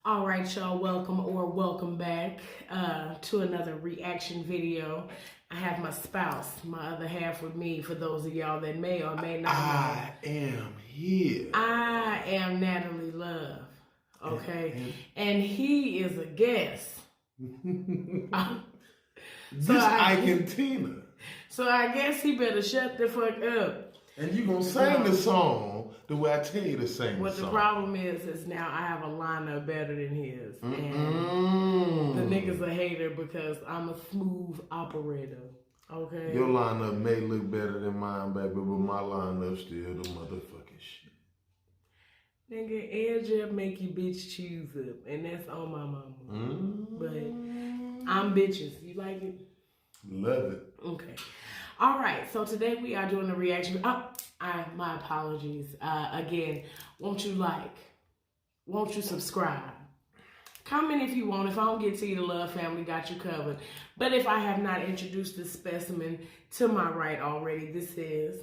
All right, y'all, welcome back to another reaction video. I have my spouse, my other half with me, for those of y'all that may or may not know. I am here. I am Natalie Love, okay? And he is a guest. Tina. So I guess he better shut the fuck up. And you gonna sing the song the way I tell you to sing the song. The problem is now I have a lineup better than his. And the nigga's a hater because I'm a smooth operator. Okay? Your lineup may look better than mine, baby, but my lineup still the motherfucking shit. Nigga, edge up make you bitch choose up. And that's on my mama. But I'm bitches. You like it? Love it. Okay. All right, so today we are doing a reaction. My apologies. Again, won't you subscribe? Comment if you want. If I don't get to you, the Love family got you covered. But if I have not introduced this specimen to my right already, this is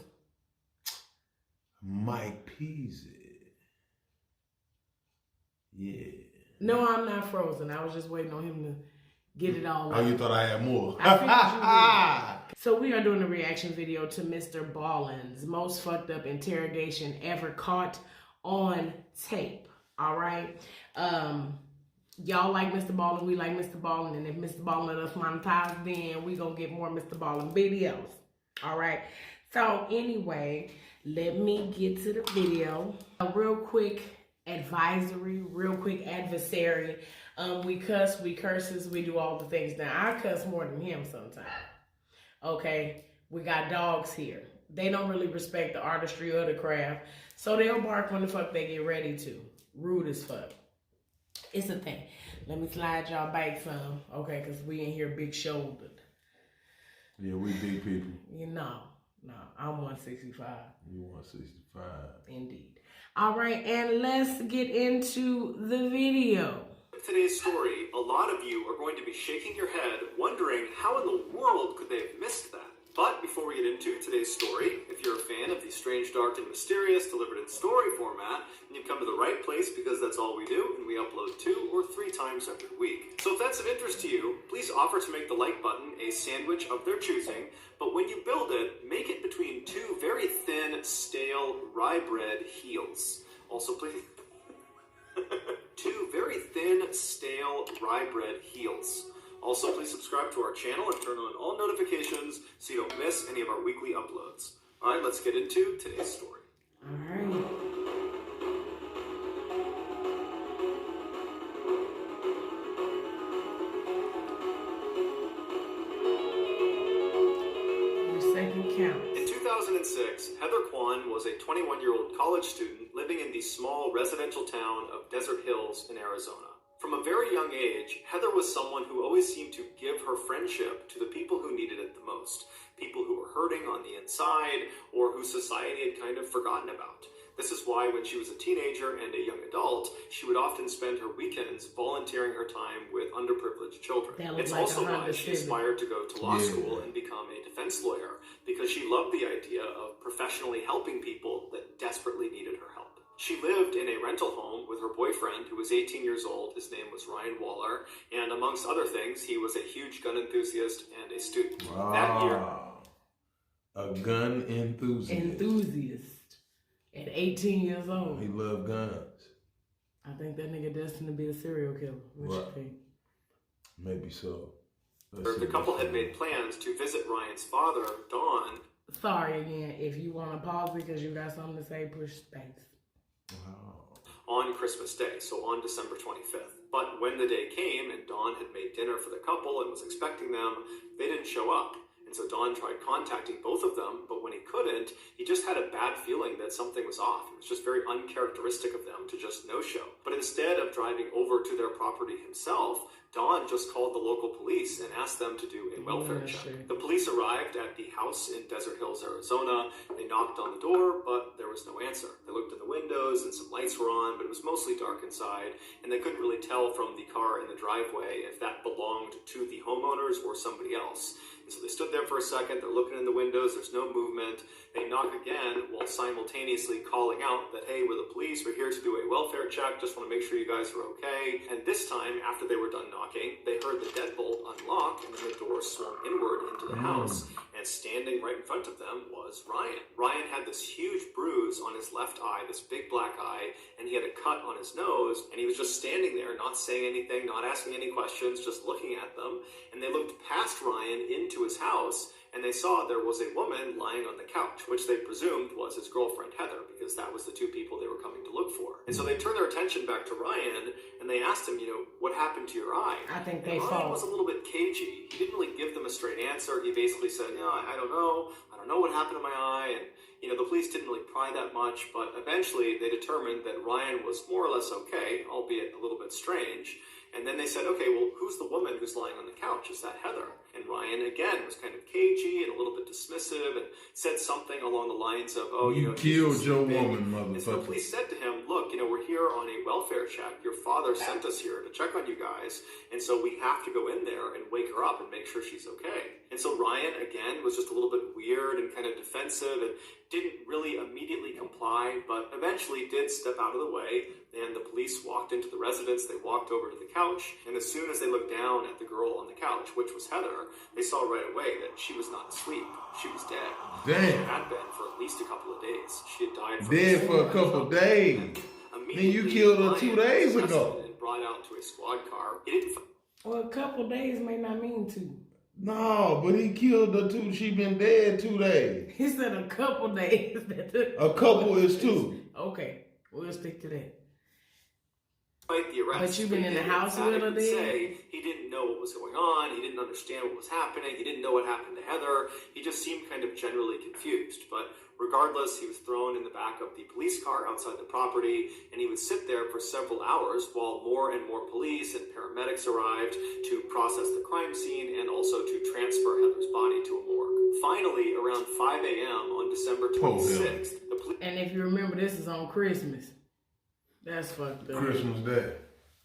Mike Peasy. Yeah. No, I'm not frozen. I was just waiting on him to get it all out. Oh, you thought I had more? I figured you would. So we are doing a reaction video to Mr. Ballin's most fucked up interrogation ever caught on tape. All right? Y'all like Mr. Ballin, we like Mr. Ballin, and if Mr. Ballin let us monetize, then we gonna get more Mr. Ballin videos. All right? So anyway, let me get to the video. A real quick advisory, real quick adversary. We cuss, we curses, we do all the things. Now, I cuss more than him sometimes. Okay? We got dogs here. They don't really respect the artistry or the craft, so they'll bark when the fuck they get ready to. Rude as fuck. It's a thing. Let me slide y'all back some, okay? Because we in here big-shouldered. Yeah, we big people. You know. No, I'm 165. You 165. Indeed. All right, and let's get into the video. Today's story, a lot of you are going to be shaking your head, wondering how in the world could they have missed that. But before we get into today's story, if you're a fan of the strange, dark, and mysterious delivered in story format, then you've come to the right place because that's all we do, and we upload 2 or 3 times every week. So if that's of interest to you, please offer to make the like button a sandwich of their choosing, but when you build it, make it between 2 very thin, stale, rye bread heels. Also, please... 2 very thin, stale rye bread heels. Also, please subscribe to our channel and turn on all notifications so you don't miss any of our weekly uploads. All right, let's get into today's story. All right. Your second count. In 2006, Heather Kwan was a 21-year-old college student living in the small residential town of Desert Hills in Arizona. From a very young age, Heather was someone who always seemed to give her friendship to the people who needed it the most. People who were hurting on the inside, or who society had kind of forgotten about. This is why when she was a teenager and a young adult, she would often spend her weekends volunteering her time with underprivileged children. It's also why she aspired to go to law school and become a defense lawyer, because she loved the idea of professionally helping people that desperately needed her help. She lived in a rental home with her boyfriend, who was 18 years old. His name was Ryan Waller, and amongst other things, he was a huge gun enthusiast and a student. That year, a gun enthusiast. At 18 years old. He loved guns. I think that nigga destined to be a serial killer. What you think? Maybe so. The couple had made plans to visit Ryan's father, Don. Sorry again. If you want to pause because you got something to say, push space. On Christmas Day, so on December 25th. But when the day came and Don had made dinner for the couple and was expecting them, they didn't show up. And so Don tried contacting both of them, but when he couldn't, he just had a bad feeling that something was off. It was just very uncharacteristic of them to just no-show. But instead of driving over to their property himself, Dawn just called the local police and asked them to do a welfare check. Sure. The police arrived at the house in Desert Hills, Arizona. They knocked on the door, but there was no answer. They looked in the windows and some lights were on, but it was mostly dark inside, and they couldn't really tell from the car in the driveway if that belonged to the homeowners or somebody else. And so they stood there for a second, they're looking in the windows, there's no movement. They knock again while simultaneously calling out that, hey, we're the police, we're here to do a welfare check, just want to make sure you guys are okay. And this time, after they were done knocking, they heard the deadbolt unlock and then the door swung inward into the house. And standing right in front of them was Ryan. Ryan had this huge bruise on his left eye, this big black eye, and he had a cut on his nose, and he was just standing there, not saying anything, not asking any questions, just looking at them. And they looked past Ryan into his house, and they saw there was a woman lying on the couch, which they presumed was his girlfriend Heather, because that was the two people they were coming to look for. And so they turned their attention back to Ryan, and they asked him, what happened to your eye? I think and Ryan was a little bit cagey. He didn't really give them a straight answer. He basically said, I don't know. I don't know what happened to my eye. And, the police didn't really pry that much, but eventually they determined that Ryan was more or less okay, albeit a little bit strange. And then they said, okay, well, who's the woman who's lying on the couch? Is that Heather? And Ryan, again, was kind of cagey and a little bit dismissive and said something along the lines of, you killed your woman, motherfucker. And so the police said to him, look, we're here on a welfare check. Your father sent us here to check on you guys. And so we have to go in there and wake her up and make sure she's okay. And so Ryan, again, was just a little bit weird and kind of defensive and didn't really immediately comply, but eventually did step out of the way. And the police walked into the residence. They walked over to the couch. And as soon as they looked down at the girl on the couch, which was Heather, they saw right away that she was not asleep. She was dead. Damn. She had been for at least a couple of days. She had died for a couple of days. Then you killed her 2 days ago. And brought out to a squad car. He didn't. Well, a couple days may not mean 2. No, but he killed her 2. She been dead 2 days. He said a couple days. A couple is 2. Okay, we'll stick to that. The arrest. But you've been in the house with her then? He didn't know what was going on. He didn't understand what was happening. He didn't know what happened to Heather. He just seemed kind of generally confused. But regardless, he was thrown in the back of the police car outside the property, and he would sit there for several hours while more and more police and paramedics arrived to process the crime scene and also to transfer Heather's body to a morgue. Finally, around 5 a.m. on December 26th, the police... And if you remember, this is on Christmas. That's fucked up. Christmas Day.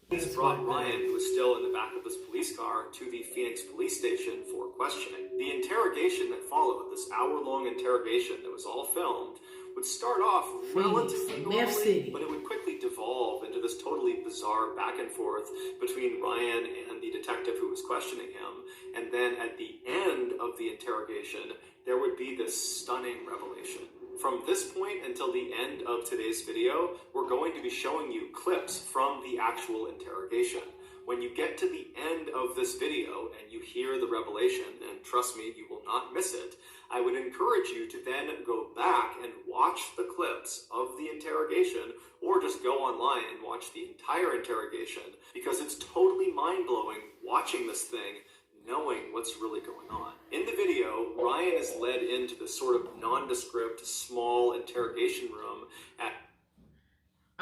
Police brought Ryan, who was still in the back of this police car, to the Phoenix police station for questioning. The interrogation that followed, this hour-long interrogation that was all filmed, would start off relatively normally, but it would quickly devolve into this totally bizarre back and forth between Ryan and the detective who was questioning him. And then at the end of the interrogation, there would be this stunning revelation. From this point until the end of today's video, we're going to be showing you clips from the actual interrogation. When you get to the end of this video and you hear the revelation, and trust me, you will not miss it, I would encourage you to then go back and watch the clips of the interrogation, or just go online and watch the entire interrogation, because it's totally mind-blowing watching this thing, knowing what's really going on. In the video, Ryan is led into this sort of nondescript, small interrogation room at...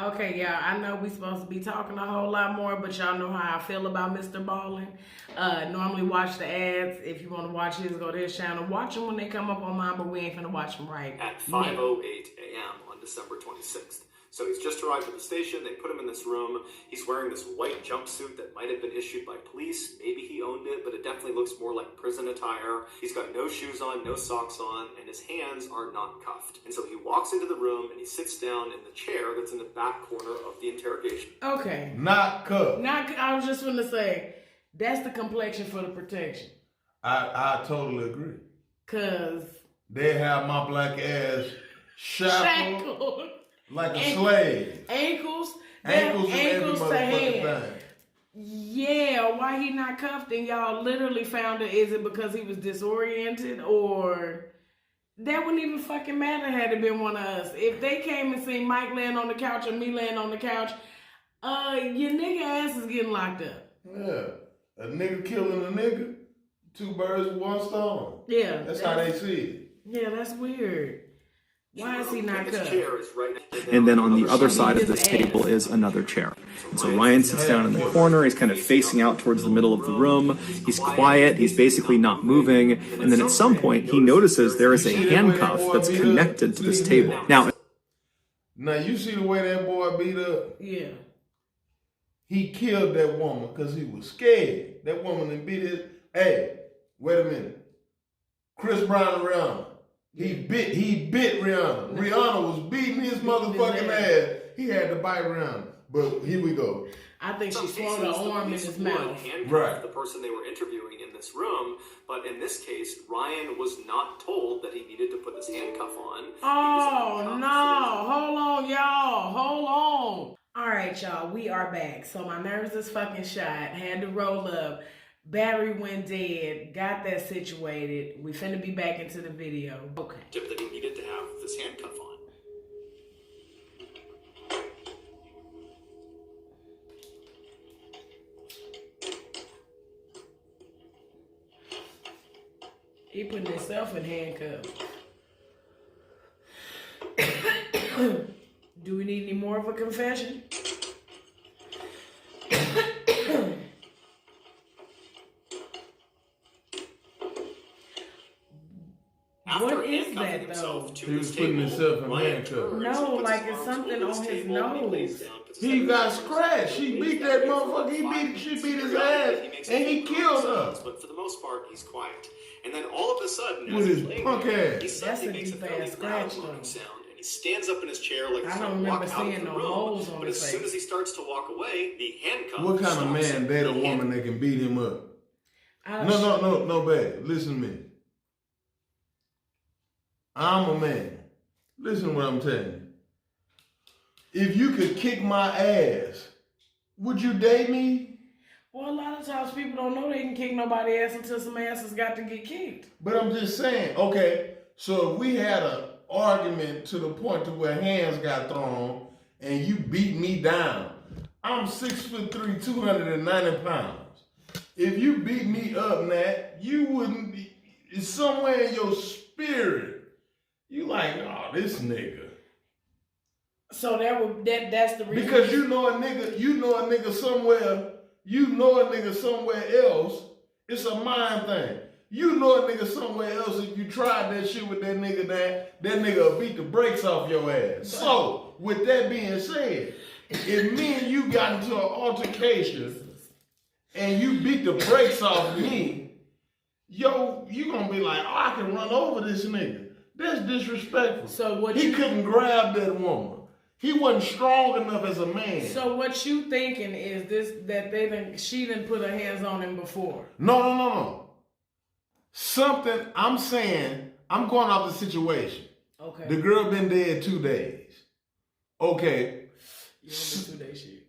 Okay, y'all, I know we're supposed to be talking a whole lot more, but y'all know how I feel about Mr. Ballin. Normally watch the ads. If you want to watch his, go to his channel. Watch them when they come up on mine, but we ain't finna watch them right at 5:08 a.m. on December 26th. So he's just arrived at the station. They put him in this room. He's wearing this white jumpsuit that might have been issued by police. Maybe he owned it, but it definitely looks more like prison attire. He's got no shoes on, no socks on, and his hands are not cuffed. And so he walks into the room and he sits down in the chair that's in the back corner of the interrogation. Okay. Not cuffed. I was just gonna say, that's the complexion for the protection. I totally agree. Cause they have my black ass shackled. Like a slave. Ankles to hand. Yeah, why he not cuffed and y'all literally found it? Is it because he was disoriented, or that wouldn't even fucking matter had it been one of us? If they came and seen Mike laying on the couch or me laying on the couch, your nigga ass is getting locked up. Yeah, a nigga killing a nigga, 2 birds with 1 stone. Yeah, that's how they see it. Yeah, that's weird. Why is he not His cut? chair is right And then on the other side of this table is another chair. And so Ryan sits down in the corner. He's kind of facing out towards the middle of the room. He's quiet. He's basically not moving. And then at some point, he notices there is a handcuff that's connected to this table. Now you see the way that boy beat up? Yeah. He killed that woman because he was scared. That woman done beat his... Hey, wait a minute. Chris Brown and Rihanna. He bit Rihanna. Rihanna was beating his motherfucking ass. He had to bite Rihanna. But here we go. I think she swung her arm in his mouth. Right. The person they were interviewing in this room, but in this case, Ryan was not told that he needed to put this handcuff on. Oh, no. Hold on, y'all. Hold on. All right, y'all. We are back. So my nerves is fucking shot. Had to roll up. Battery went dead. Got that situated. We finna be back into the video. Okay. That he needed to have this handcuff on. He putting himself in handcuffs. Do we need any more of a confession? What is that though? He was putting himself in handcuffs. No, like it's something on his nose. He got scratched. She beat that motherfucker. She beat his ass, and he killed her. But for the most part, he's quiet. And then all of a sudden, with his punk ass, he suddenly makes a very loud moaning sound, and he stands up in his chair like he's going to walk out of the room. But as soon as he starts to walk away, the handcuff. What kind of man date a woman that can beat him up? No, babe. Listen to me. I'm a man. Listen to what I'm telling you. If you could kick my ass, would you date me? Well, a lot of times people don't know they can kick nobody's ass until some ass has got to get kicked. But I'm just saying, okay, so if we had an argument to the point to where hands got thrown and you beat me down, I'm 6'3", 290 pounds. If you beat me up, Nat, you wouldn't be, it's somewhere in your spirit. You like, oh, this nigga. So that's the reason. Because you know a nigga somewhere else. It's a mind thing. You know a nigga somewhere else, if you tried that shit with that nigga, that nigga will beat the brakes off your ass. So, with that being said, if me and you got into an altercation and you beat the brakes off me, yo, you gonna be like, oh, I can run over this nigga. That's disrespectful. So he couldn't grab that woman. He wasn't strong enough as a man. So what you thinking is that she didn't put her hands on him before? No. Something, I'm saying, I'm going off the situation. Okay. The girl been dead 2 days. Okay. You don't do 2 day shit.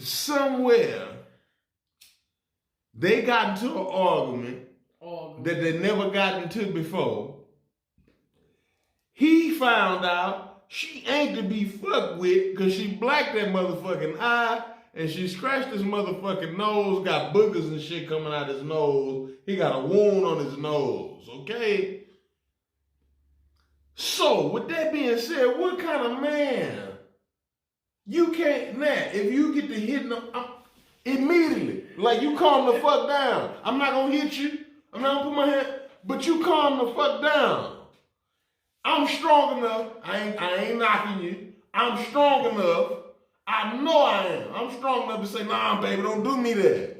Somewhere, they got into an argument that they never got into before. He found out she ain't to be fucked with because she blacked that motherfucking eye and she scratched his motherfucking nose, got boogers and shit coming out his nose. He got a wound on his nose, okay? So, with that being said, what kind of man? You can't, if you get to hitting them immediately, like you calm the fuck down. I'm not gonna hit you. I'm not gonna put my hand, but you calm the fuck down. I'm strong enough. I ain't knocking you. I'm strong enough. I know I am. I'm strong enough to say, nah, baby, don't do me that.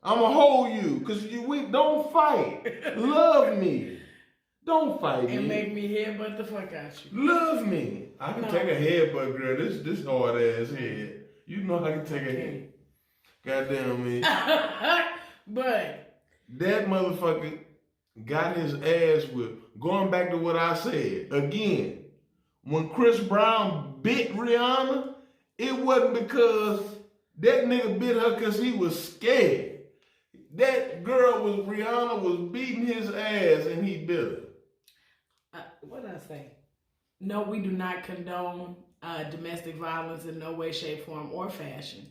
I'm going to hold you. Because we don't fight. Love me. Don't fight me. And make me headbutt the fuck out you. Love me. I can take a headbutt, girl. This hard ass head. You know I can take a head. Goddamn me. But that motherfucker got his ass whipped. Going back to what I said, again, when Chris Brown bit Rihanna, it wasn't because that nigga bit her because he was scared. That Rihanna was beating his ass and he bit her. What did I say? No, we do not condone domestic violence in no way, shape, form, or fashion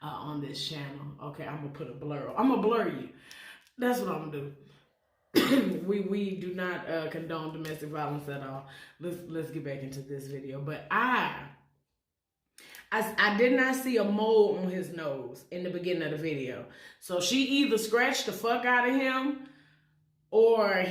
on this channel. Okay, I'm going to put a blur. I'm going to blur you. That's what I'm going to do. we do not condone domestic violence at all. Let's get back into this video. But I did not see a mole on his nose in the beginning of the video. So she either scratched the fuck out of him, or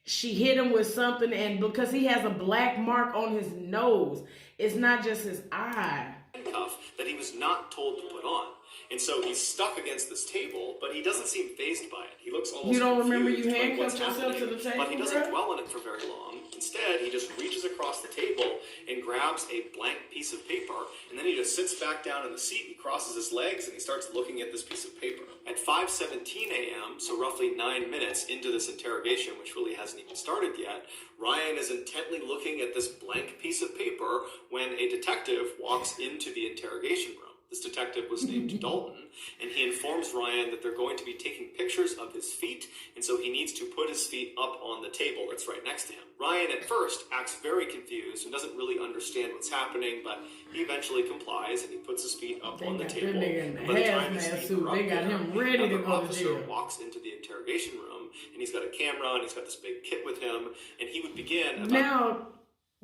she hit him with something, and because he has a black mark on his nose, it's not just his eye. Handcuff that he was not told to put on. And so he's stuck against this table, but he doesn't seem fazed by it. He looks almost You don't remember you confused, like, handcuffed what's yourself to happening, the table, but he doesn't bruh? dwell on it for very long. Instead, he just reaches across the table and grabs a blank piece of paper, and then he just sits back down in the seat, he crosses his legs, and he starts looking at this piece of paper. At 5:17 a.m., so roughly 9 minutes into this interrogation, which really hasn't even started yet, Ryan is intently looking at this blank piece of paper when a detective walks into the interrogation room. This detective was named Dalton, and he informs Ryan that they're going to be taking pictures of his feet, and so he needs to put his feet up on the table that's right next to him. Ryan at first acts very confused and doesn't really understand what's happening, but he eventually complies and he puts his feet up on the table. And by the time his feet are up they got there, him ready to another go to officer jail. walks into the interrogation room, and he's got a camera and he's got this big kit with him, and he would begin about... Now,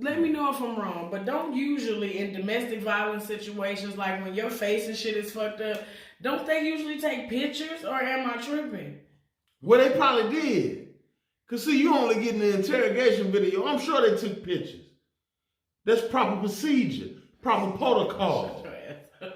let me know if I'm wrong, but don't usually in domestic violence situations, like when your face and shit is fucked up, don't they usually take pictures, or am I tripping? Well, they probably did. Because, see, you only get in the interrogation video. I'm sure they took pictures. That's proper procedure, proper protocol. About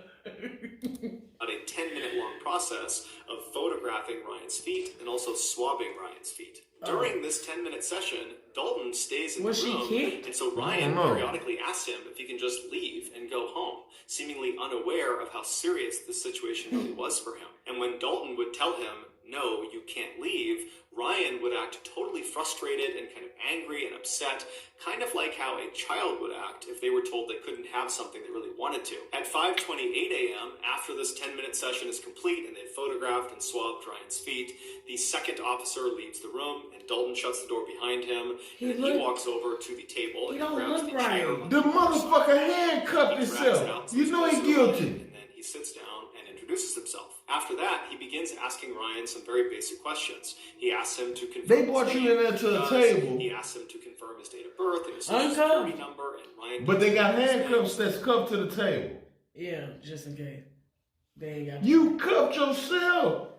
a 10-minute long process of photographing Ryan's feet and also swabbing Ryan's feet. During this 10-minute session, Dalton stays in the room, and so Ryan periodically asks him if he can just leave and go home, seemingly unaware of how serious the situation really was for him. And when Dalton would tell him, "No, you can't leave," Ryan would act totally frustrated and kind of angry and upset, kind of like how a child would act if they were told they couldn't have something they really wanted to. At 5:28 a.m., after this 10-minute session is complete and they've photographed and swabbed Ryan's feet, the second officer leaves the room and Dalton shuts the door behind him. He walks over to the table and grabs the chair. The motherfucker handcuffed himself. You know he's guilty. And then he sits down and introduces himself. After that, he begins asking Ryan some very basic questions. He asks him to confirm They brought you in there to the table. He asks him to confirm his date of birth and his social security number. And Ryan, but they got handcuffs that's cuffed to the table. Yeah, just in case. They ain't got. You cuffed yourself.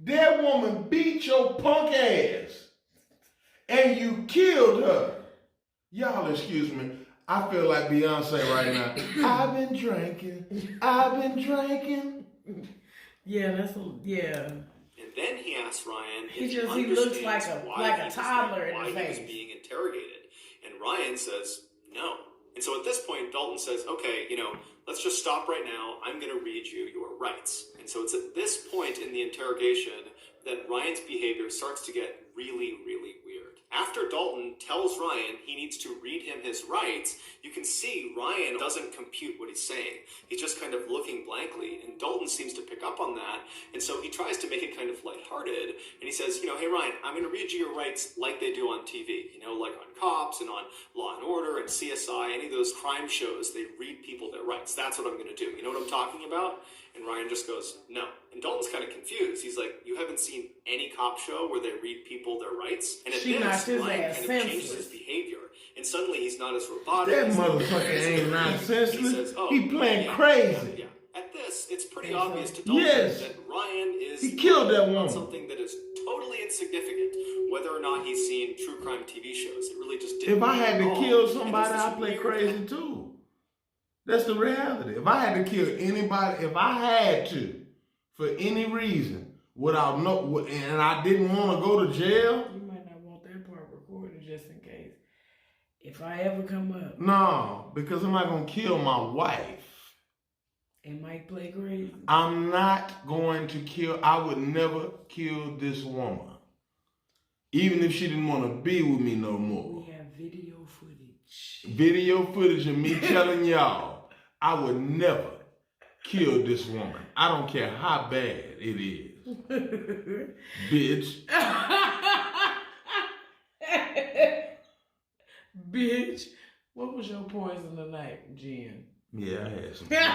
That woman beat your punk ass. And you killed her. Y'all excuse me. I feel like Beyonce right now. I've been drinking. Yeah, yeah. And then he asks Ryan He if he looks like a a toddler in why the he was face. being interrogated. And Ryan says no. And so at this point, Dalton says, "Okay, let's just stop right now. I'm going to read you your rights." And so it's at this point in the interrogation that Ryan's behavior starts to get really, really weird. After Dalton tells Ryan he needs to read him his rights, you can see Ryan doesn't compute what he's saying. He's just kind of looking blankly, and Dalton seems to pick up on that, and so he tries to make it kind of lighthearted, and he says, "Hey Ryan, I'm going to read you your rights like they do on TV, like on Cops and on Law and Order and CSI, any of those crime shows, they read people their rights. That's what I'm going to do. You know what I'm talking about?" And Ryan just goes, "No." And Dalton's kind of confused. He's like, "You haven't seen any cop show where they read people their rights?" And at this, Ryan kind of changes his behavior. And suddenly he's not as robotic. That motherfucker ain't nonsenseless. He says, he playing crazy. Yeah. At this, it's pretty obvious to Dalton that Ryan is he killed that woman. Something that is totally insignificant. Whether or not he's seen true crime TV shows, it really just didn't. If I had to kill somebody, I'd play crazy too. That's the reality. If I had to kill anybody, if I had to, for any reason, and I didn't want to go to jail. You might not want that part recorded just in case. If I ever come up. No, because I'm not going to kill my wife. And might play crazy. I'm not going to kill, I would never kill this woman. Even if she didn't want to be with me no more. We have video footage. Video footage of me telling y'all, I would never kill this woman. I don't care how bad it is. Bitch. Bitch. What was your poison tonight, Jen? Yeah, I had some gin. You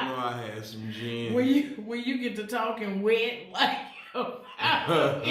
know I had some gin. When you get to talking wet, like Well,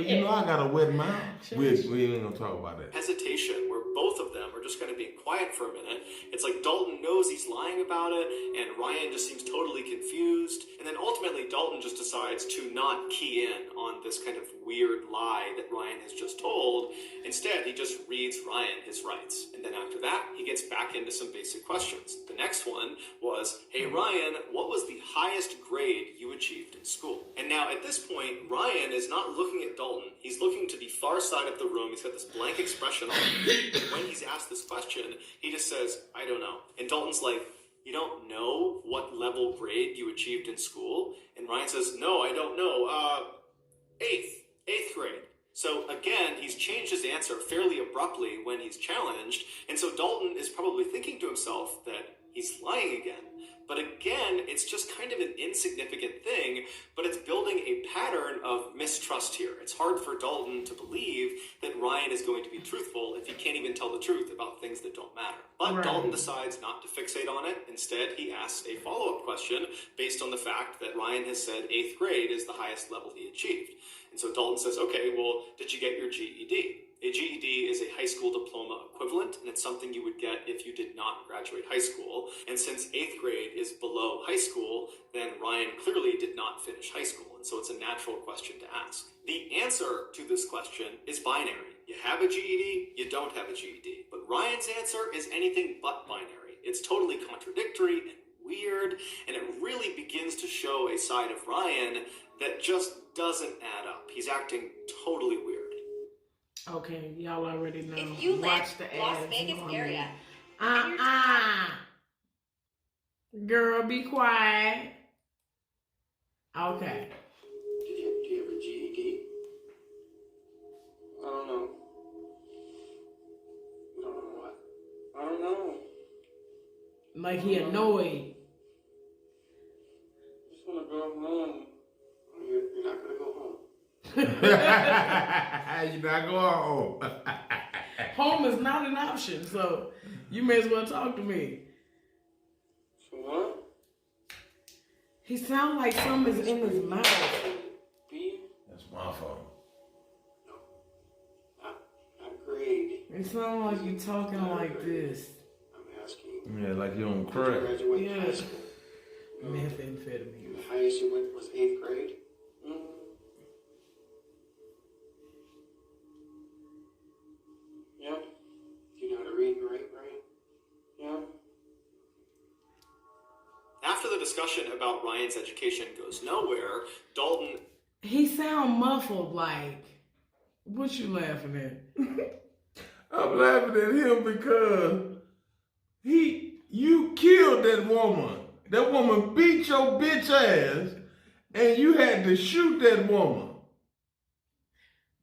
you know I got a wet mouth. We ain't gonna talk about that. Hesitation where both of them are just kind of being quiet for a minute. It's like Dalton knows he's lying about it, and Ryan just seems totally confused. And then ultimately Dalton just decides to not key in on this kind of weird lie that Ryan has just told. Instead, he just reads Ryan his rights. And then after that, he gets back into some basic questions. The next one was, hey Ryan, what was the highest grade you achieved in school? And now at this point, Ryan is not looking at Dalton. He's looking to the far side of the room. He's got this blank expression on him. And when he's asked this question, he just says, I don't know. And Dalton's like, you don't know what level grade you achieved in school? And Ryan says, no, I don't know. Eighth grade. So again, he's changed his answer fairly abruptly when he's challenged. And so Dalton is probably thinking to himself that he's lying again. But again, it's just kind of an insignificant thing, but it's building a pattern of mistrust here. It's hard for Dalton to believe that Ryan is going to be truthful if he can't even tell the truth about things that don't matter. But Dalton decides not to fixate on it. Instead, he asks a follow-up question based on the fact that Ryan has said 8th grade is the highest level he achieved. And so Dalton says, okay, well, did you get your GED? A GED is a high school diploma equivalent, and it's something you would get if you did not graduate high school. And since 8th grade is below high school, then Ryan clearly did not finish high school, and so it's a natural question to ask. The answer to this question is binary. You have a GED, you don't have a GED. But Ryan's answer is anything but binary. It's totally contradictory and weird, and it really begins to show a side of Ryan that just doesn't add up. He's acting totally weird. Okay, y'all already know. If you Watch live the Las ads Vegas on me. area, Girl, be quiet. Okay. Do you have a GED? I don't know. You don't know what? I don't know. Like he annoyed. I just want to go home. You're not going to go home. You're not going home. Home is not an option, so you may as well talk to me. So what? He sounds like something's in his mouth. B? That's my fault. No. Not grade. It sounds like you talking like this. I'm asking. Yeah, like you on Did you crack. graduate Yeah. high school? No. Methamphetamine. The highest you went was 8th grade? Yeah. Do you know how to read and write, right? Yeah. After the discussion about Ryan's education goes nowhere, Dalton... He sound muffled like, what you laughing at? I'm laughing at him because you killed that woman. That woman beat your bitch ass, and you had to shoot that woman.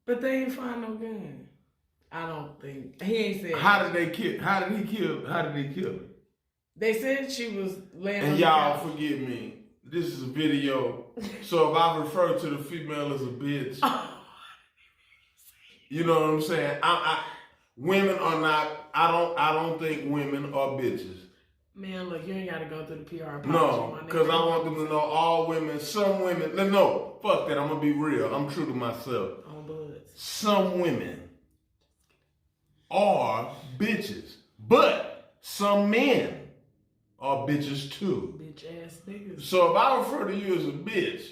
But they ain't find no gun. I don't think. He ain't said. How did he kill her? They said she was laying on And the y'all couch. forgive me. This is a video, so if I refer to the female as a bitch, you know what I'm saying? Women are not. I don't think women are bitches. Man, look, you ain't got to go through the PR apology. No, my because nigga. I want them to know all women. Some women. No, fuck that. I'm gonna be real. I'm true to myself. On Buds. Some women are bitches, but some men are bitches too. Bitch ass niggas. So if I refer to you as a bitch,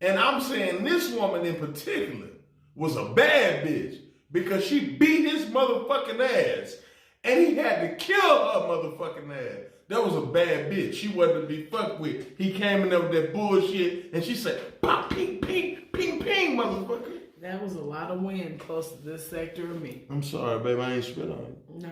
and I'm saying this woman in particular was a bad bitch because she beat his motherfucking ass and he had to kill her motherfucking ass. That was a bad bitch. She wasn't to be fucked with. He came in there with that bullshit and she said, pop, ping, ping, ping, ping, motherfucker. That was a lot of wind close to this sector of me. I'm sorry, babe. I ain't spit on you. No,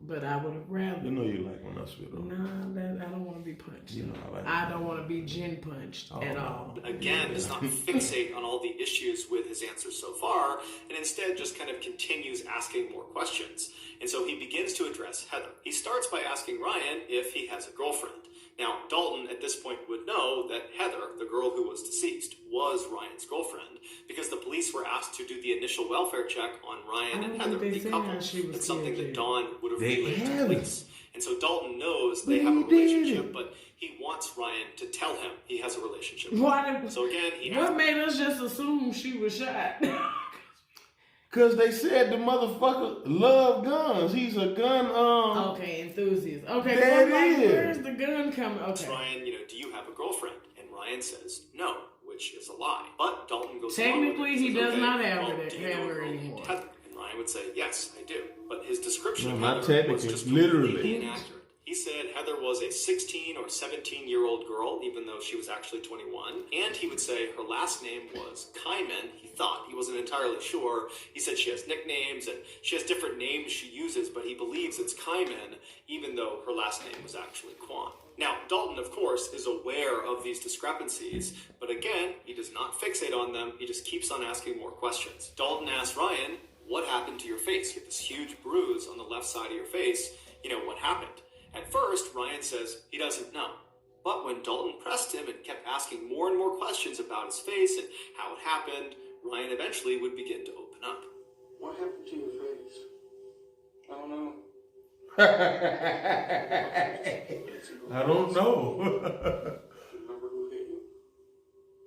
but I would have rather. You know you like when I spit on you. No, I don't want to be punched. You know I like I don't want to be gin punched at all. Again, does not fixate on all the issues with his answers so far, and instead just kind of continues asking more questions. And so he begins to address Heather. He starts by asking Ryan if he has a girlfriend. Now, Dalton at this point would know that Heather, the girl who was deceased, was Ryan's girlfriend because the police were asked to do the initial welfare check on Ryan and Heather, the couple. It's something that Dawn would have relayed to police. And so Dalton knows they have a relationship, but he wants Ryan to tell him he has a relationship. So again, what made us just assume she was shot? Because they said the motherfucker loved guns. He's a gun, Okay, enthusiast. Okay, that is. where's the gun coming? Okay. Ryan, do you have a girlfriend? And Ryan says, no, which is a lie. But Dalton goes Technically, he does not have her her anymore. Heather? And Ryan would say, yes, I do. But his description of not Heather technically, was just literally completely inaccurate. He said Heather was a 16 or 17-year-old girl, even though she was actually 21. And he would say her last name was Kyman. He thought. He wasn't entirely sure. He said she has nicknames and she has different names she uses, but he believes it's Kyman, even though her last name was actually Kwan. Now, Dalton, of course, is aware of these discrepancies, but again, he does not fixate on them. He just keeps on asking more questions. Dalton asks Ryan, what happened to your face? You have this huge bruise on the left side of your face. What happened? At first, Ryan says he doesn't know. But when Dalton pressed him and kept asking more and more questions about his face and how it happened, Ryan eventually would begin to open up. What happened to your face? I don't know. I don't know. Remember who hit you?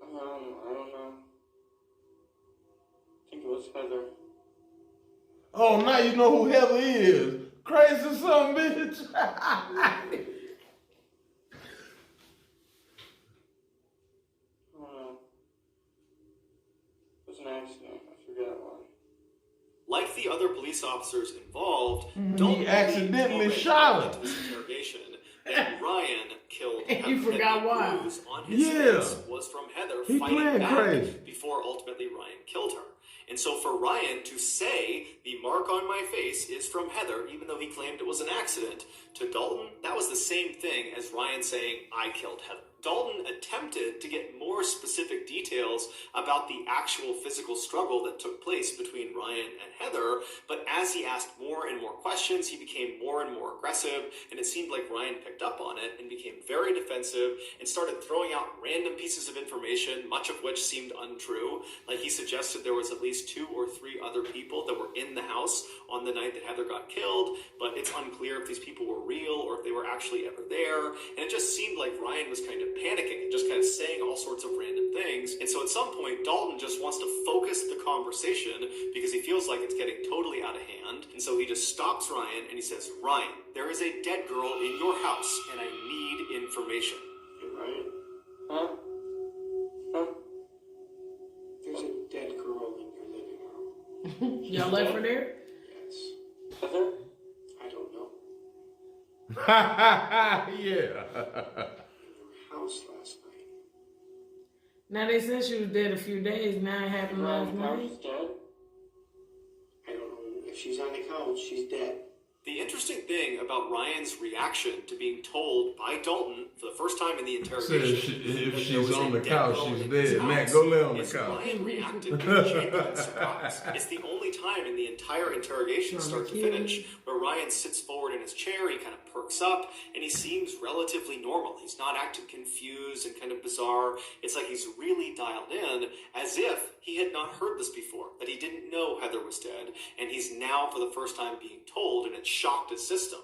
I don't know. I think it was Heather. Oh, now you know who Heather is. Crazy son, bitch. I don't know. It was an accident. I forgot why. Like the other police officers involved, He accidentally shot her. Interrogation that Ryan killed And Heather. you forgot why. The bruise on his face was from Heather He fighting playing back crazy. before ultimately Ryan killed her. And so for Ryan to say the mark on my face is from Heather, even though he claimed it was an accident, to Dalton, that was the same thing as Ryan saying, I killed Heather. Dalton attempted to get more specific details about the actual physical struggle that took place between Ryan and Heather, but as he asked more and more questions, he became more and more aggressive, and it seemed like Ryan picked up on it and became very defensive and started throwing out random pieces of information, much of which seemed untrue. Like he suggested there was at least 2 or 3 other people that were in the house on the night that Heather got killed, but it's unclear if these people were real or if they were actually ever there, and it just seemed like Ryan was kind of panicking and just kind of saying all sorts of random things. And so at some point, Dalton just wants to focus the conversation because he feels like it's getting totally out of hand. And so he just stops Ryan and he says, Ryan, there is a dead girl in your house and I need information. Hey, Ryan? Huh? Huh? There's a dead girl in your living room. Y'all left her there? Yes. Heather? I don't know. Yeah. House last night. Now they said she was dead a few days. Now it happened last night. She's dead? I don't know. If she's on the couch, she's dead. The interesting thing about Ryan's reaction to being told by Dalton for the first time in the interrogation, If that she's there was on a the dead couch, girl she's in his dead. house, Matt, go lay on the is couch. Ryan reacted in genuine surprise. It's the only time in the entire interrogation, start to finish, where Ryan sits forward in his chair, he kind of perks up, and he seems relatively normal. He's not acting confused and kind of bizarre. It's like he's really dialed in, as if he had not heard this before, that he didn't know Heather was dead, and he's now for the first time being told, and it shocked his system.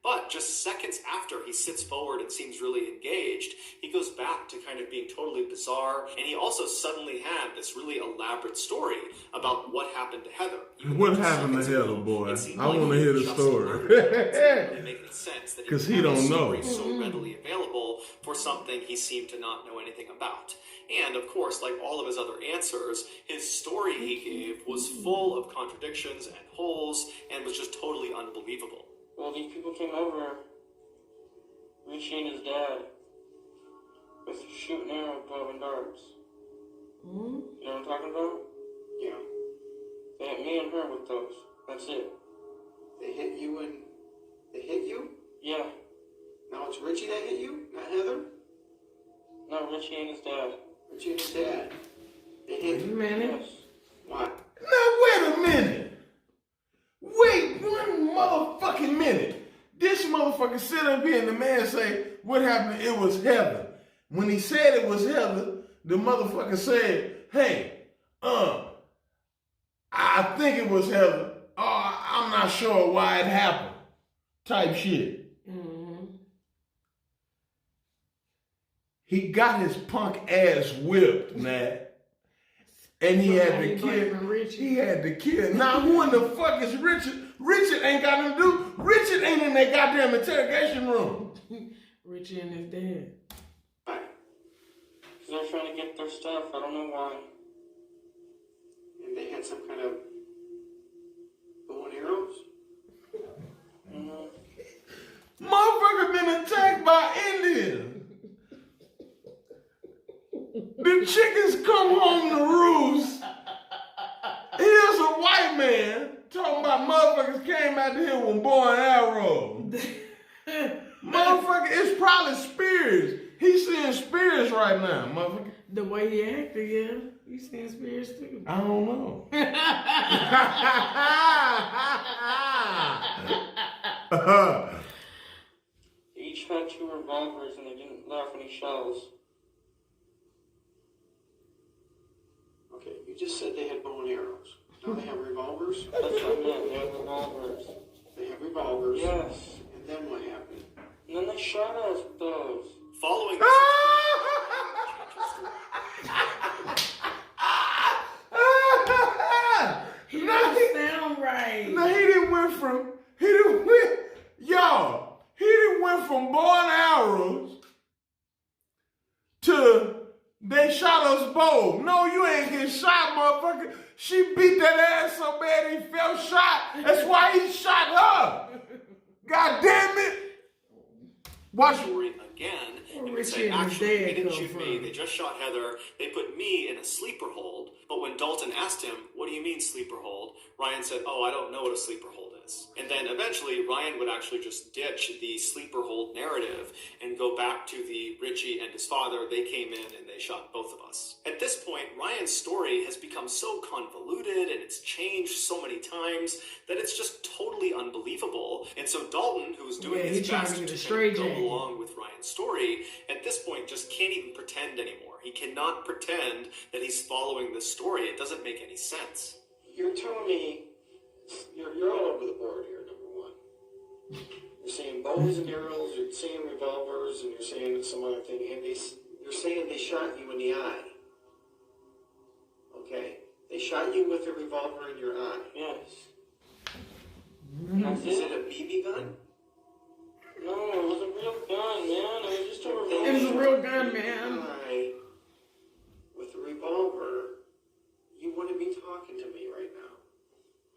But just seconds after he sits forward and seems really engaged, he goes back to kind of being totally bizarre, and he also suddenly had this really elaborate story about what happened to Heather. What happened to Heather, boy? I want to hear the story. Because he don't know. So readily available for something he seemed to not know anything about. And of course, like all of his other answers, his story he gave was full of contradictions and holes and was just totally unbelievable. Well, these people came over, Richie and his dad, with shooting arrow, bow, and darts. Mm-hmm. You know what I'm talking about? Yeah. They hit me and her with those. That's it. They hit you and... They hit you? Yeah. Now it's Richie that hit you, not Heather? No, Richie and his dad. Richie and his dad. They hit you? Yes. Why? Now, wait a minute. Wait 1 motherfucking minute. This motherfucker sit up here and the man say, what happened? It was Heather. When he said it was Heather, the motherfucker said, hey, I think it was Heather. I'm not sure why it happened. Type shit. Mm-hmm. He got his punk ass whipped, Nat. And he had to kill. He had to kill. Now, who in the fuck is Richard? Richard ain't got nothing to do. Richard ain't in that goddamn interrogation room. Richard and his dad. Why? Because they're trying to get their stuff. I don't know why. And they had some kind of bow and arrows? Mm-hmm. Motherfucker been attacked by Indians. The chickens come home to roost. Here's a white man talking about motherfuckers came out here with bow and arrow. Motherfucker, it's probably Spears. He's seeing Spears right now, motherfucker. The way he acted, yeah. He's seeing Spears too. I don't know. Each had 2 revolvers and they didn't let off any shells. Okay, you just said they had bow and arrows. Now they have revolvers? That's what I meant, they have revolvers. They have revolvers? Yes. And then what happened? And then they shot us with those. Following He didn't sound right. No, he didn't went from bow and arrows to they shot us both. No, you ain't get shot, motherfucker. She beat that ass so bad he felt shot. That's why he shot her. God damn it. Watch story again and would say, actually, they didn't shoot me, they just shot Heather, they put me in a sleeper hold. But when Dalton asked him, what do you mean sleeper hold? Ryan said, oh, I don't know what a sleeper hold is. And then eventually Ryan would actually just ditch the sleeper hold narrative and go back to the Richie and his father. They came in and they shot both of us. At this point, Ryan's story has become so convoluted and it's changed so many times that it's just totally unbelievable. And so Dalton, who was doing his best to go along with Ryan's story, at this point just can't even pretend anymore. He cannot pretend that he's following this story. It doesn't make any sense. You're telling me you're all over the board here, number one. You're saying bows and arrows, you're saying revolvers, and you're saying some other thing, and you're saying they shot you in the eye. Okay? They shot you with a revolver in your eye. Yes. Is it a BB gun? No, it was a real gun, man. It was just a revolver. It was a real gun, man. With a revolver, you wouldn't be talking to me right now.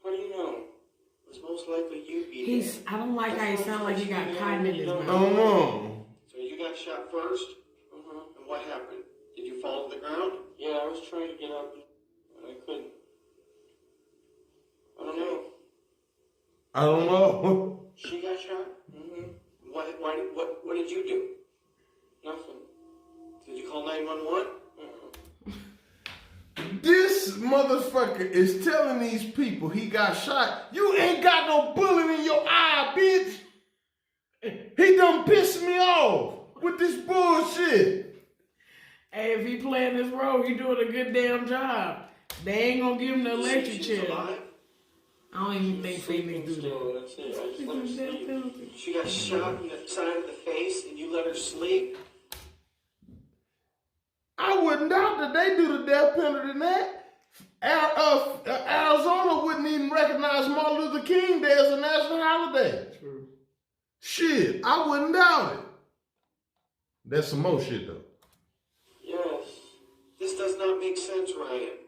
How do you know? It's most likely you'd be dead. I don't like how he sounds like he got cotton in his mouth. Oh no. So you got shot first? And what happened? Did you fall to the ground? Yeah, I was trying to get up, and I couldn't. I don't know. I don't know. She got shot? What did you do? Nothing. Did you call 911? This motherfucker is telling these people he got shot. You ain't got no bullet in your eye, bitch. He done pissed me off with this bullshit. Hey, if he playing this role, he doing a good damn job. They ain't gonna give him the electric chair. I don't even think Phoenix do that. That's it. I just let her sleep. She got shot in the side of the face and you let her sleep? I wouldn't doubt that they do the death penalty than that. Arizona wouldn't even recognize Martin Luther King Day as a national holiday. True. Shit, I wouldn't doubt it. That's some more shit though. Yes. This does not make sense, Ryan.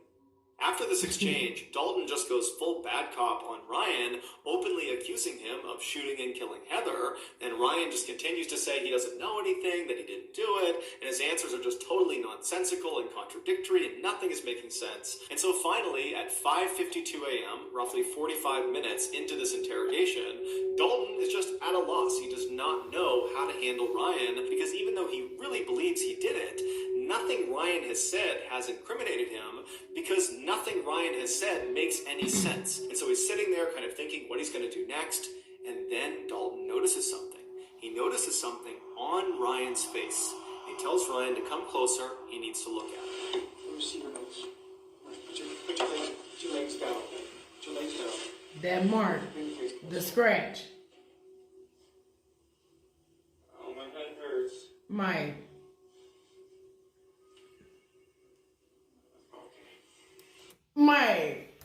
After this exchange, Dalton just goes full bad cop on Ryan, openly accusing him of shooting and killing Heather, and Ryan just continues to say he doesn't know anything, that he didn't do it, and his answers are just totally nonsensical and contradictory, and nothing is making sense. And so finally, at 5:52 a.m., roughly 45 minutes into this interrogation, Dalton is just at a loss. He does not know how to handle Ryan, because even though he really believes he did it, nothing Ryan has said has incriminated him, because nothing Ryan has said makes any sense. And so he's sitting there kind of thinking what he's going to do next, and then Dalton notices something. He notices something on Ryan's face. He tells Ryan to come closer. He needs to look at it. Let me see your nose. Put your legs down. Put your legs down. That mark. The scratch. Mike. Mike.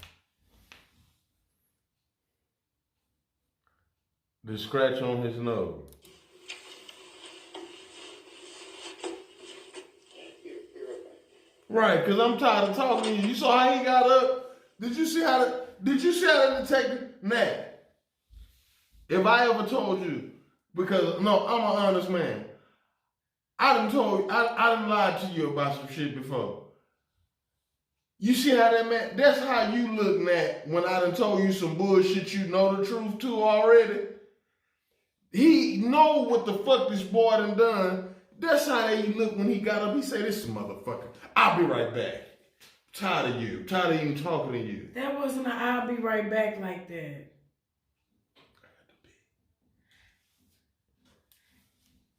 The scratch on his nose. Right, because I'm tired of talking to you. You saw how he got up? Did you see how the detective? Nat, if I ever told you, because no, I'm an honest man. I done lied to you about some shit before. You see how that man, that's how you look, Nat, when I done told you some bullshit you know the truth to already. He know what the fuck this boy done. That's how he look when he got up. He say, this motherfucker, I'll be right back. Tired of you. Tired of even talking to you. That wasn't an I'll be right back like that.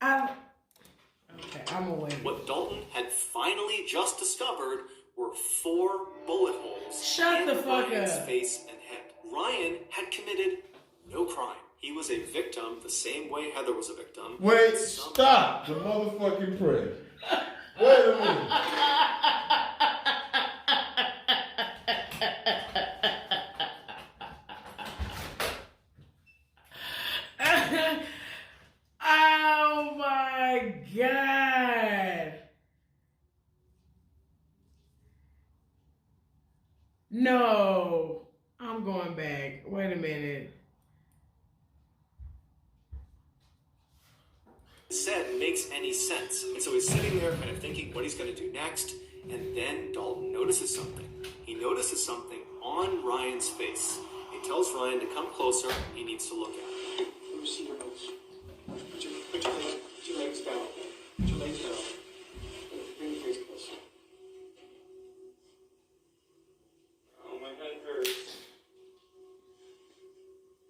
Okay, I'm away. What Dalton had finally just discovered were 4 bullet holes Shut the fuck Ryan's up. face and head. Ryan had committed no crime. He was a victim the same way Heather was a victim. Wait, stop the motherfucking press. Wait a minute. Oh my God. No. I'm going back. Wait a minute. Said makes any sense. And so he's sitting there kind of thinking what he's going to do next. And then Dalton notices something. He notices something on Ryan's face. He tells Ryan to come closer. He needs to look at it. Let me see your nose. Put your legs down. Put your legs down. Bring your face closer. Oh, my head hurts.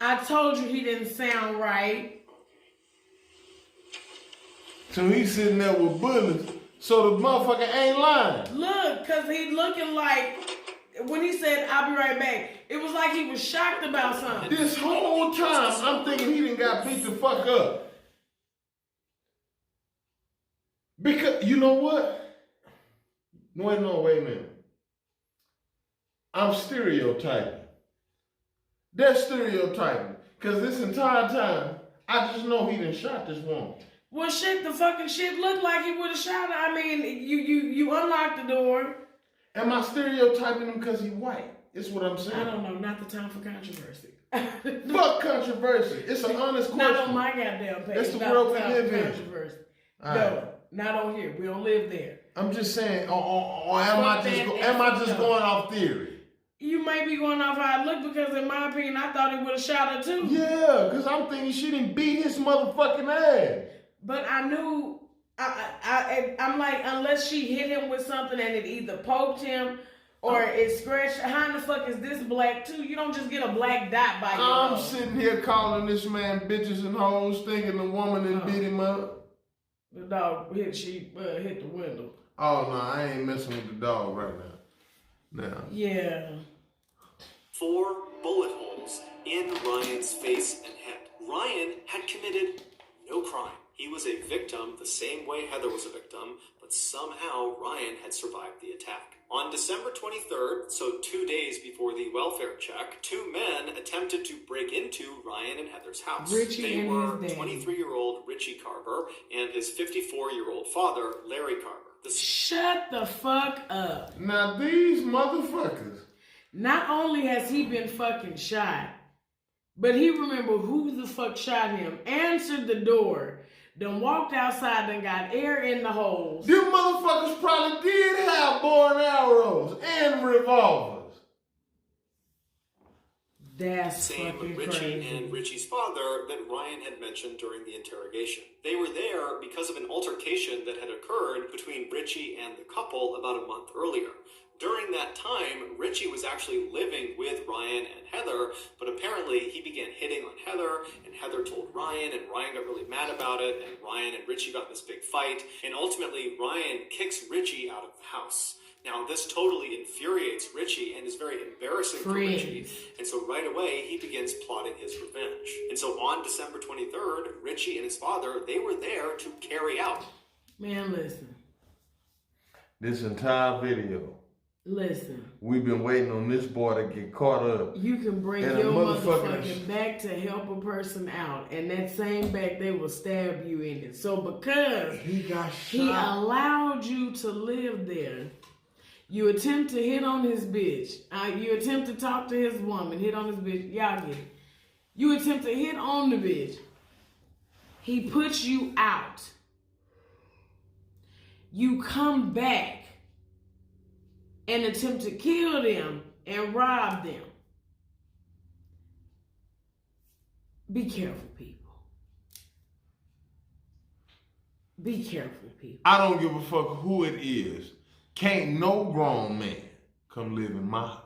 I told you he didn't sound right. So he's sitting there with bullets, so the motherfucker ain't lying. Look, cause he looking like, when he said, I'll be right back, it was like he was shocked about something. This whole time, I'm thinking he done got beat the fuck up. Because, you know what? Wait a minute. I'm stereotyping. That's stereotyping. Because this entire time, I just know he done shot this woman. Well, shit, the fucking shit looked like he would have shot her. I mean, you unlocked the door. Am I stereotyping him because he's white? It's what I'm saying. I don't know, not the time for controversy. Fuck controversy. It's an honest question. Not on my goddamn page. That's the Not world we time live for in. controversy. All No, right. not on here. We don't live there. I'm just saying, or am I just going off theory? You may be going off how I look because, in my opinion, I thought he would have shot her too. Yeah, because I'm thinking she didn't beat his motherfucking ass. But I knew, I'm like, unless she hit him with something and it either poked him or it scratched. How in the fuck is this black too? You don't just get a black dot by your I'm nose. sitting here calling this man bitches and hoes, thinking the woman and beat him up. The dog hit the window. Oh, no, I ain't messing with the dog right now. Yeah. 4 bullet holes in Ryan's face and head. Ryan had committed no crime. He was a victim the same way Heather was a victim, but somehow Ryan had survived the attack. On December 23rd, so 2 days before the welfare check, 2 men attempted to break into Ryan and Heather's house. They were 23-year-old Richie Carver and his 54-year-old father, Larry Carver. Shut the fuck up. Now these motherfuckers. Not only has he been fucking shot, but he remembered who the fuck shot him, answered the door, then walked outside and got air in the holes. Them motherfuckers probably did have bow and arrows and revolvers. That's same fucking Richie crazy. and Richie's father that Ryan had mentioned during the interrogation. They were there because of an altercation that had occurred between Richie and the couple about a month earlier. During that time, Richie was actually living with Ryan and Heather, but apparently he began hitting on Heather, and Heather told Ryan, and Ryan got really mad about it, and Ryan and Richie got in this big fight, and ultimately Ryan kicks Richie out of the house. Now, this totally infuriates Richie and is very embarrassing for Richie, and so right away he begins plotting his revenge. And so on December 23rd, Richie and his father, they were there to carry out Man, listen. This entire video, Listen. we've been waiting on this boy to get caught up. You can break And your a motherfucking back to help a person out, and that same back, they will stab you in it. So because He got he shot. allowed you to live there, you attempt to hit on his bitch. You attempt to talk to his woman, hit on his bitch. Y'all get it. You attempt to hit on the bitch. He puts you out. You come back and attempt to kill them and rob them. Be careful, people. Be careful, people. I don't give a fuck who it is. Can't no grown man come live in my house.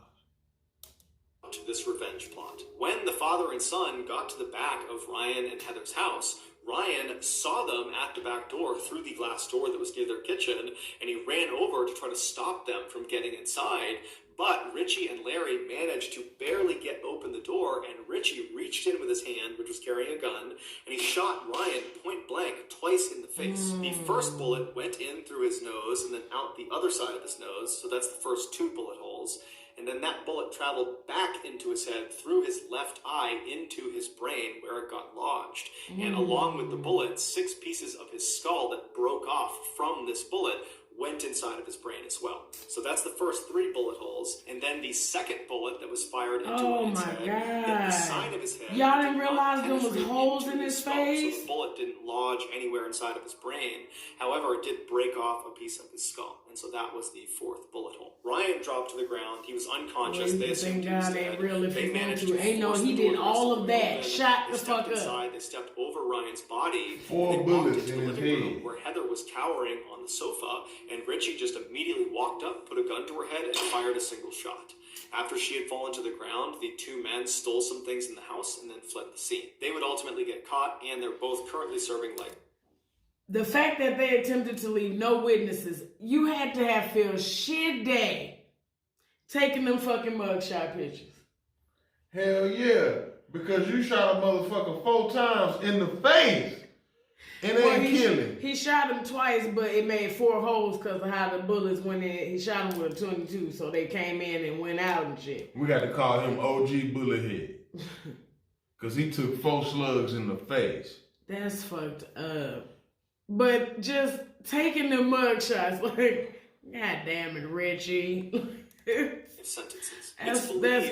To this revenge plot. When the father and son got to the back of Ryan and Heather's house, Ryan saw them at the back door through the glass door that was near their kitchen, and he ran over to try to stop them from getting inside. But Richie and Larry managed to barely get open the door, and Richie reached in with his hand, which was carrying a gun, and he shot Ryan point blank twice in the face. The first bullet went in through his nose and then out the other side of his nose, so that's the first 2 bullet holes. And then that bullet traveled back into his head through his left eye into his brain where it got lodged. And along with the bullet, 6 pieces of his skull that broke off from this bullet went inside of his brain as well. So that's the first 3 bullet holes. And then the second bullet that was fired into Ryan's head hit the side of his head. Y'all didn't realize there was holes in his skull, face? So the bullet didn't lodge anywhere inside of his brain. However, it did break off a piece of his skull. And so that was the 4th bullet hole. Ryan dropped to the ground. He was unconscious. They assumed he was dead. They managed to force he the did door all to of the that. room. Shot They the stepped fuck up. inside. They stepped over Ryan's body. 4 and bullets walked into in the his living room head. where Heather was cowering on the sofa, and Richie just immediately walked up, put a gun to her head, and fired a single shot. After she had fallen to the ground, the 2 men stole some things in the house and then fled the scene. They would ultimately get caught, and they're both currently serving life. The fact that they attempted to leave no witnesses, you had to have feel shit day taking them fucking mugshot pictures. Hell yeah. Because you shot a motherfucker 4 times in the face. And ain't killing. He shot him twice, but it made 4 holes because of how the bullets went in. He shot him with a 22, so they came in and went out and shit. We got to call him OG Bullethead. Because he took 4 slugs in the face. That's fucked up. But just taking the mugshots, like, God damn it, Richie. Sentences. That's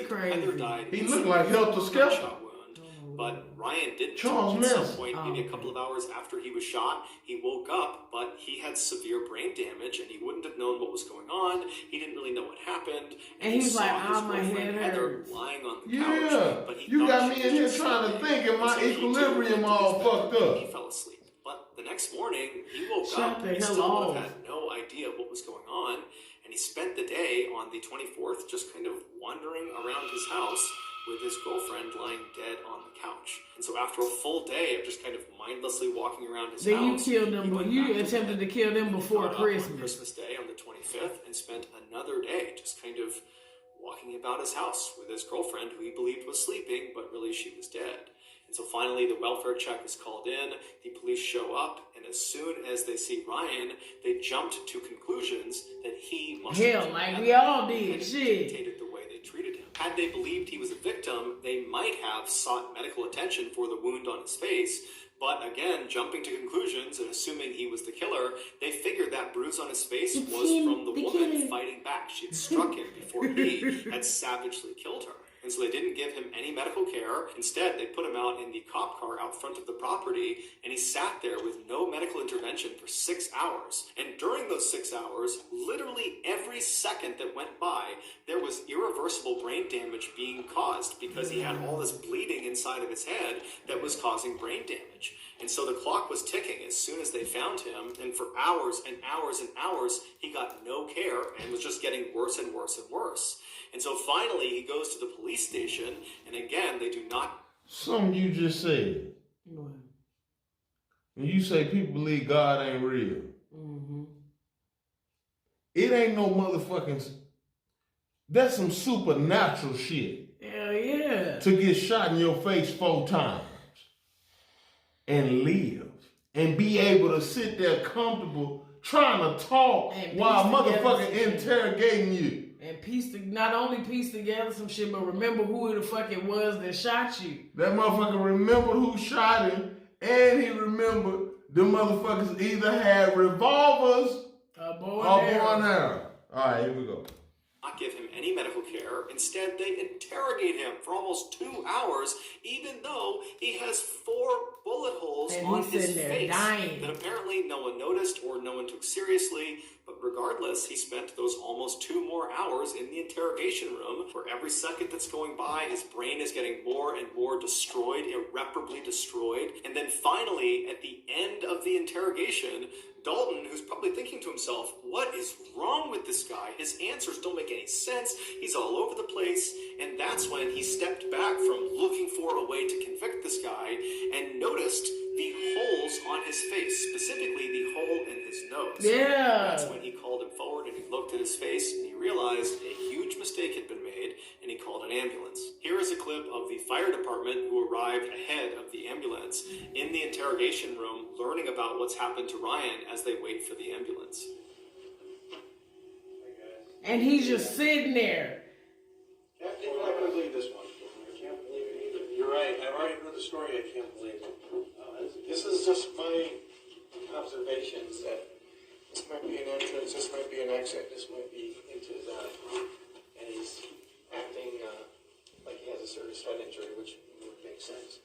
crazy. Heather died. He looked like Helter Skelter. Shot wound, but Ryan didn't. Charles At some Manson. point, maybe a couple of hours after he was shot, he woke up, but he had severe brain damage, and he wouldn't have known what was going on. He didn't really know what happened, And he was saw like, his "Oh, my girlfriend head Heather hurts." lying on the Yeah. couch. But he You thought got she me in was here just trying to sleeping, think, and my so he equilibrium took all his fucked bed, up. He fell asleep. But the next morning, he woke Shut up the and hell still off. had no idea what was going on. And he spent the day on the 24th just kind of wandering around his house with his girlfriend lying dead on the couch. And so after a full day of just kind of mindlessly walking around his Then you house, killed them, he but went you back to attempted bed. to kill them And he before got up on Christmas. Christmas Day on the 25th and spent another day just kind of walking about his house with his girlfriend, who he believed was sleeping, but really she was dead. And so finally the welfare check is called in, the police show up, and as soon as they see Ryan, they jumped to conclusions that he must Hell, have like been we all and did, it shit. dictated the way they treated him. Had they believed he was a victim, they might have sought medical attention for the wound on his face. But again, jumping to conclusions and assuming he was the killer, they figured that bruise on his face was from the woman fighting back. She had struck him before he had savagely killed her. And so they didn't give him any medical care. Instead, they put him out in the cop car out front of the property, and he sat there with no medical intervention for 6 hours. And during those 6 hours, literally every second that went by, there was irreversible brain damage being caused because he had all this bleeding inside of his head that was causing brain damage. And so the clock was ticking as soon as they found him, and for hours and hours and hours, he got no care and was just getting worse and worse and worse. And so finally, he goes to the police station, and again, they do not... Something you just said. What? When you say people believe God ain't real, Mm-hmm. it ain't no motherfucking... That's some supernatural shit. Hell yeah. To get shot in your face 4 times and live and be able to sit there comfortable trying to talk And while piece together some motherfucking shit. interrogating you. And not only piece together some shit, but remember who the fuck it was that shot you. That motherfucker remembered who shot him, and he remembered the motherfuckers either had revolvers or bow and arrow. All right, here we go. Not give him any medical care. Instead, they interrogate him for almost 2 hours, even though he has 4 bullet holes And on he's his sitting there face dying. that apparently no one noticed or no one took seriously. But regardless, he spent those almost 2 more hours in the interrogation room, where every second that's going by, his brain is getting more and more destroyed, irreparably destroyed. And then finally, at the end of the interrogation, Dalton, who's probably thinking to himself, what is wrong with this guy? His answers don't make any sense. He's all over the place. And that's when he stepped back from looking for a way to convict this guy and noticed the holes on his face, specifically the hole in his nose. Yeah. That's when he called him forward and he looked at his face and he realized a huge mistake had been made and he called an ambulance. Here is a clip of the fire department who arrived ahead of the ambulance in the interrogation room, learning about what's happened to Ryan as they wait for the ambulance. And he's just sitting there. Captain, I'm not going to believe this one. I can't believe it either. You're right. I've already heard the story. I can't believe it. This is just my observations that this might be an entrance, this might be an exit, this might be into his eye. And he's acting like he has a serious head injury, which would make sense.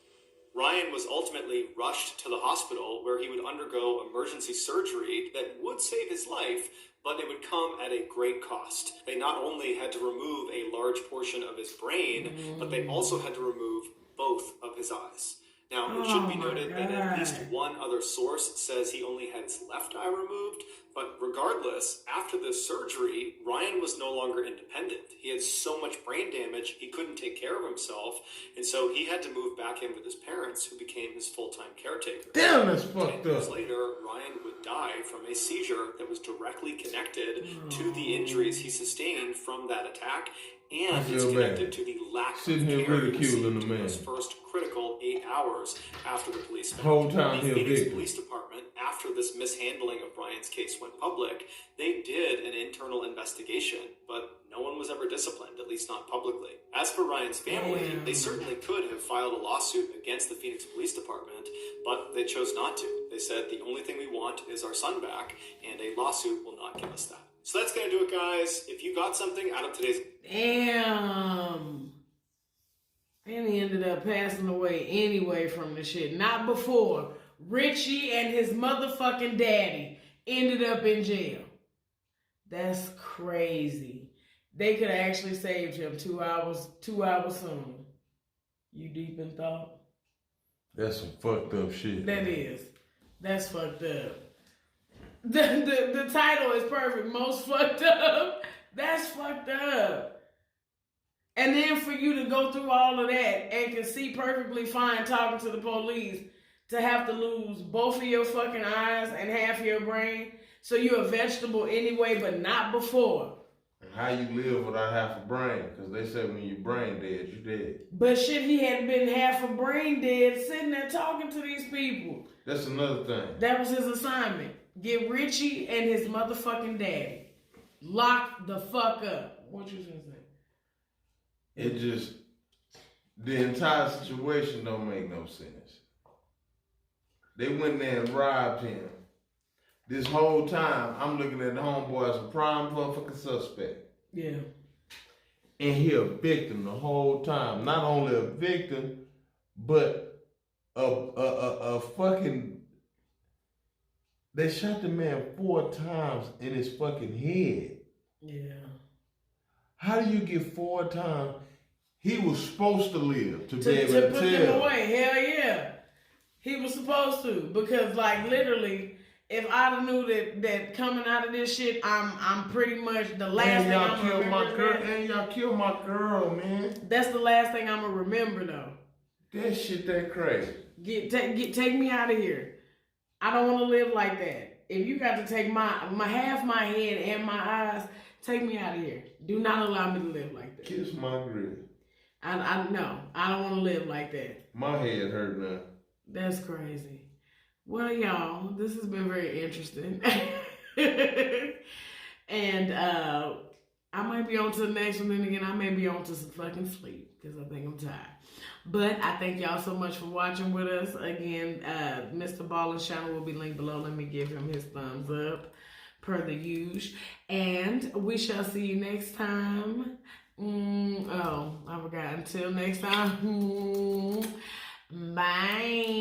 Ryan was ultimately rushed to the hospital where he would undergo emergency surgery that would save his life, but it would come at a great cost. They not only had to remove a large portion of his brain, but they also had to remove both of his eyes. Now, it should be noted that at least one other source says he only had his left eye removed, but regardless, after this surgery, Ryan was no longer independent. He had so much brain damage, he couldn't take care of himself, and so he had to move back in with his parents, who became his full-time caretaker. Damn, that's fucked 10 years up. later, Ryan would die from a seizure that was directly connected to the injuries he sustained from that attack, and it's connected to the lack of care he received in those first critical 8 hours after the police found Whole him. time The he Phoenix victim. Police Department, after this mishandling of Ryan's case went public, they did an internal investigation, but no one was ever disciplined, at least not publicly. As for Ryan's family, they certainly could have filed a lawsuit against the Phoenix Police Department, but they chose not to. They said the only thing we want is our son back, and a lawsuit will not give us that. So that's going to do it, guys. If you got something out of today's... Damn. And he ended up passing away anyway from the shit. Not before. Richie and his motherfucking daddy ended up in jail. That's crazy. They could have actually saved him 2 hours sooner. You deep in thought? That's some fucked up shit. That is. That's fucked up. The title is perfect. Most fucked up. That's fucked up. And then for you to go through all of that and can see perfectly fine talking to the police, to have to lose both of your fucking eyes and half of your brain, so you're a vegetable anyway, but not before. And how you live without half a brain? Because they say when your brain dead, you dead. But shit, he had been half a brain dead sitting there talking to these people. That's another thing. That was his assignment. Get Richie and his motherfucking daddy. Lock the fuck up. What you gonna say? It just, the entire situation don't make no sense. They went there and robbed him. This whole time, I'm looking at the homeboy as a prime motherfucking suspect. Yeah. And he a victim the whole time. Not only a victim, but a fucking... They shot the man 4 times in his fucking head. Yeah. How do you get 4 times? He was supposed to live to be able to to put tell. them away. Hell yeah. He was supposed to. Because like literally, if I'd have knew that coming out of this shit, I'm pretty much the last thing I'm gonna remember. And y'all killed my girl, man. That's the last thing I'm gonna remember though. That shit that crazy. Take me out of here. I don't want to live like that. If you got to take my half my head and my eyes, take me out of here. Do not allow me to live like that. Kiss my grill. I no, I don't want to live like that. My head hurt now. That's crazy. Well, y'all, this has been very interesting. And I might be on to the next one, and again, I may be on to some fucking sleep because I think I'm tired. But I thank y'all so much for watching with us. Again, Mr. Ballin's channel will be linked below. Let me give him his thumbs up per the usual. And we shall see you next time. Oh, I forgot. Until next time. Bye.